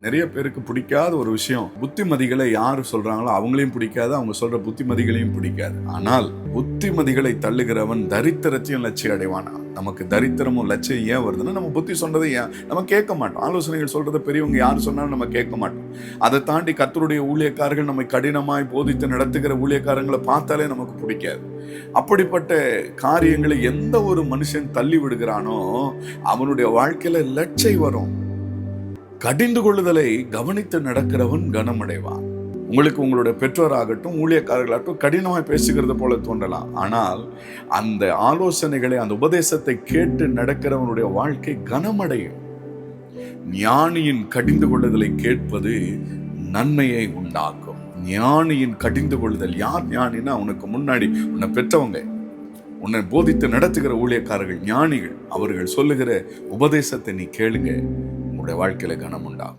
நிறைய பேருக்கு பிடிக்காத ஒரு விஷயம், புத்திமதிகளை யாரு சொல்றாங்களோ அவங்களையும் பிடிக்காது, அவங்க சொல்ற புத்திமதிகளையும் பிடிக்காது. ஆனால் புத்திமதிகளை தள்ளுகிறவன் தரித்திரத்தையும் லட்சியம் அடைவானா. நமக்கு தரித்திரமும் லட்சியம் ஏன் வருதுன்னா, நம்ம புத்தி சொன்னதை ஏன் நம்ம கேட்க மாட்டோம். ஆலோசனைகள் சொல்றதை பெரியவங்க யாரு சொன்னாலும் நம்ம கேட்க மாட்டோம். அதை தாண்டி கர்த்தருடைய ஊழியக்காரர்கள் நம்மை கடினமாய் போதித்து நடத்துகிற ஊழியக்காரங்களை பார்த்தாலே நமக்கு பிடிக்காது. அப்படிப்பட்ட காரியங்களை எந்த ஒரு மனுஷன் தள்ளி விடுகிறானோ அவனுடைய வாழ்க்கையில லட்சை வரும். கடிந்து கொள்ளுதலை கவனித்து நடக்கிறவன் கனமடைவான். உங்களுக்கு உங்களுடைய பெற்றோராகட்டும் ஊழியக்காரர்களாகட்டும் கடினமாய் பேசுகிறது போல தோன்றலாம். ஆனால் அந்த ஆலோசனைகளை, அந்த உபதேசத்தை கேட்டு நடக்கிறவனுடைய வாழ்க்கை கனமடையும். ஞானியின் கடிந்து கொள்ளுதலை கேட்பது நன்மையை உண்டாக்கும். ஞானியின் கடிந்து கொள்ளுதல். யார் ஞானினா, உனக்கு முன்னாடி உன்னை பெற்றவங்க, உன்னை போதித்து நடத்துகிற ஊழியக்காரர்கள், ஞானிகள். அவர்கள் சொல்லுகிற உபதேசத்தை நீ கேளுங்க, உங்களுடைய வாழ்க்கையில கனம் உண்டாகும்.